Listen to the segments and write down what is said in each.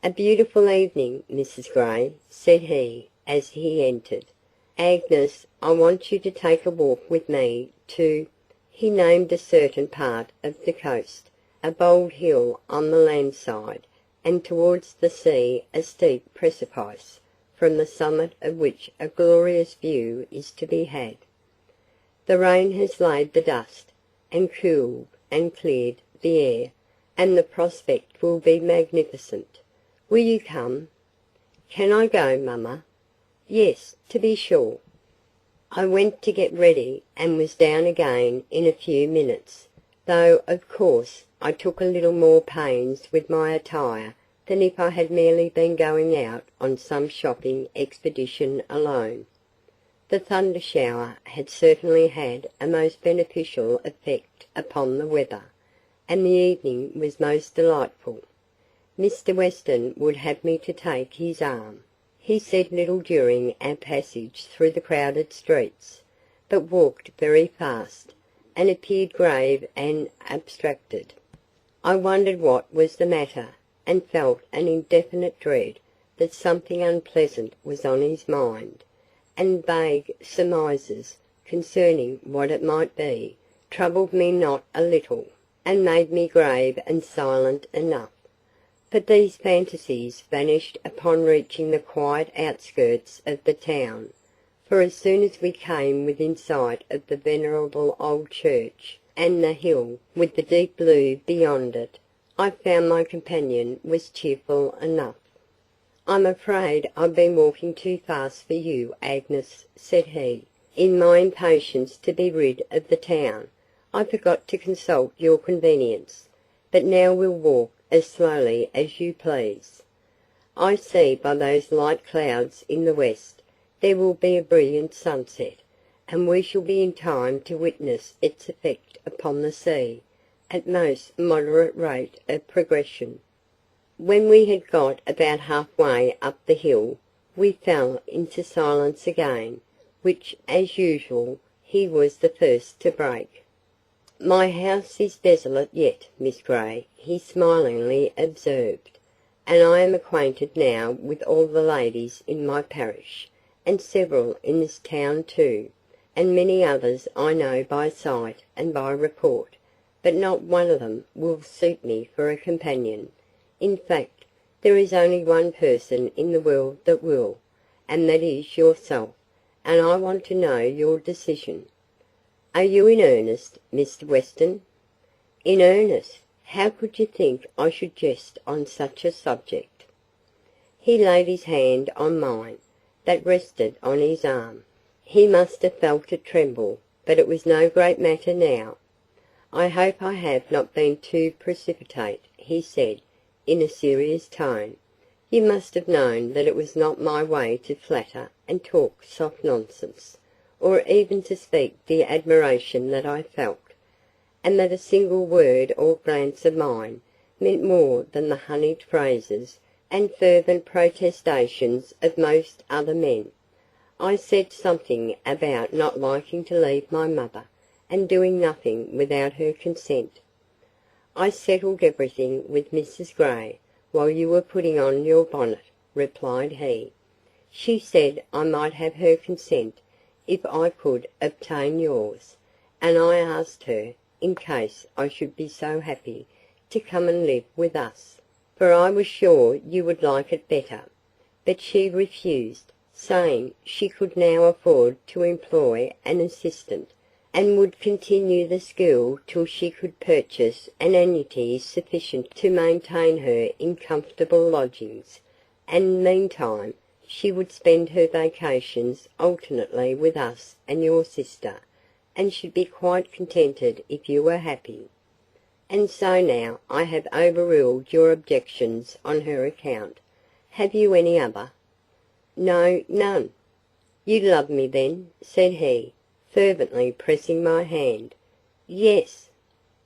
"A beautiful evening, Mrs. Grey," said he, as he entered. "Agnes, I want you to take a walk with me to—" he named a certain part of the coast, a bold hill on the land side, and towards the sea a steep precipice, from the summit of which a glorious view is to be had. "The rain has laid the dust, and cooled and cleared the air, and the prospect will be magnificent. Will you come?" "Can I go, mamma?" "Yes, to be sure." I went to get ready, and was down again in a few minutes, though, of course, I took a little more pains with my attire than if I had merely been going out on some shopping expedition alone. The thunder shower had certainly had a most beneficial effect upon the weather, and the evening was most delightful. Mr. Weston would have me to take his arm. He said little during our passage through the crowded streets, but walked very fast, and appeared grave and abstracted. I wondered what was the matter, and felt an indefinite dread that something unpleasant was on his mind, and vague surmises concerning what it might be troubled me not a little, and made me grave and silent enough. But these fantasies vanished upon reaching the quiet outskirts of the town, for as soon as we came within sight of the venerable old church, and the hill with the deep blue beyond it, I found my companion was cheerful enough. "I'm afraid I've been walking too fast for you, Agnes," said he. "In my impatience to be rid of the town, I forgot to consult your convenience, but now we'll walk as slowly as you please. I see by those light clouds in the west there will be a brilliant sunset, and we shall be in time to witness its effect upon the sea, at most moderate rate of progression." When we had got about half-way up the hill, we fell into silence again, which, as usual, he was the first to break. "My house is desolate yet, Miss Grey," he smilingly observed, "and I am acquainted now with all the ladies in my parish, and several in this town too, and many others I know by sight and by report, but not one of them will suit me for a companion. In fact, there is only one person in the world that will, and that is yourself, and I want to know your decision." "Are you in earnest, Mr. Weston?" "In earnest? How could you think I should jest on such a subject?" He laid his hand on mine, that rested on his arm. He must have felt it tremble, but it was no great matter now. "I hope I have not been too precipitate," he said, in a serious tone. "You must have known that it was not my way to flatter and talk soft nonsense, or even to speak the admiration that I felt, and that a single word or glance of mine meant more than the honeyed phrases and fervent protestations of most other men. I said something about not liking to leave my mother, and doing nothing without her consent. I settled everything with Mrs. Grey while you were putting on your bonnet," replied he. "She said I might have her consent if I could obtain yours, and I asked her, in case I should be so happy, to come and live with us, for I was sure you would like it better, but she refused, saying she could now afford to employ an assistant, and would continue the school till she could purchase an annuity sufficient to maintain her in comfortable lodgings, and meantime she would spend her vacations alternately with us and your sister, and should be quite contented if you were happy. And so now I have overruled your objections on her account. Have you any other?" "No, none." "You love me then?" said he, fervently pressing my hand. "Yes."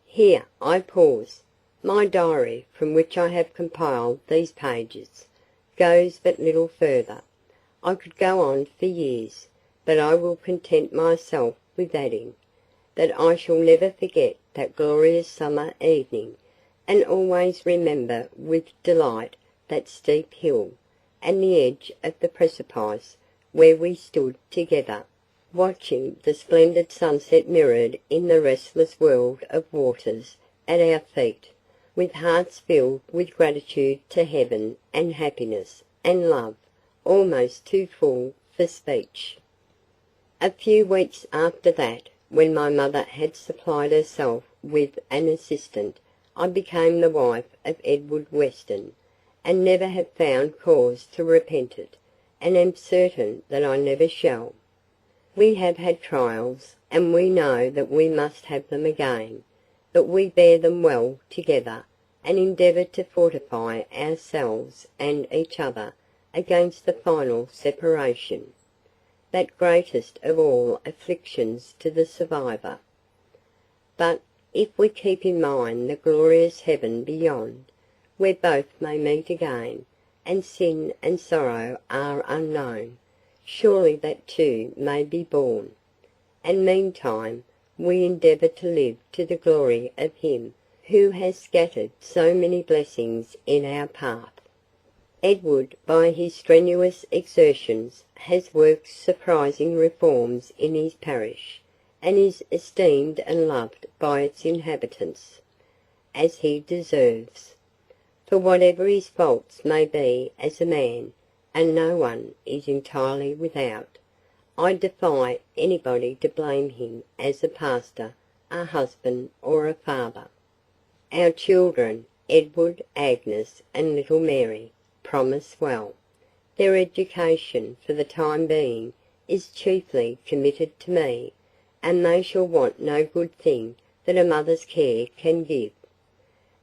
Here I pause. My diary, from which I have compiled these pages, goes but little further. I could go on for years, but I will content myself with adding, that I shall never forget that glorious summer evening, and always remember with delight that steep hill, and the edge of the precipice, where we stood together, watching the splendid sunset mirrored in the restless world of waters at our feet, with hearts filled with gratitude to heaven and happiness and love, almost too full for speech. A few weeks after that, when my mother had supplied herself with an assistant, I became the wife of Edward Weston, and never have found cause to repent it, and am certain that I never shall. We have had trials, and we know that we must have them again, but we bear them well together, and endeavour to fortify ourselves and each other against the final separation, that greatest of all afflictions to the survivor. But if we keep in mind the glorious heaven beyond, where both may meet again, and sin and sorrow are unknown, surely that too may be borne, and meantime we endeavour to live to the glory of Him who has scattered so many blessings in our path. Edward, by his strenuous exertions, has worked surprising reforms in his parish, and is esteemed and loved by its inhabitants, as he deserves. For whatever his faults may be as a man, and no one is entirely without, I defy anybody to blame him as a pastor, a husband, or a father. Our children, Edward, Agnes, and little Mary, promise well. Their education, for the time being, is chiefly committed to me, and they shall want no good thing that a mother's care can give.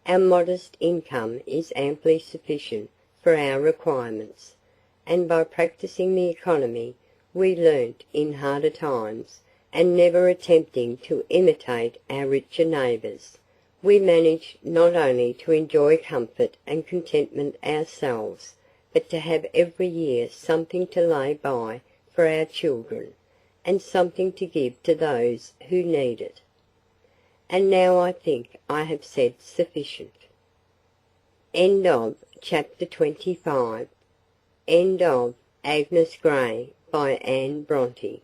Our modest income is amply sufficient for our requirements, and by practising the economy we learnt in harder times, and never attempting to imitate our richer neighbours, we manage not only to enjoy comfort and contentment ourselves, but to have every year something to lay by for our children, and something to give to those who need it. And now I think I have said sufficient. End of Chapter 25. End of Agnes Grey by Anne Bronte.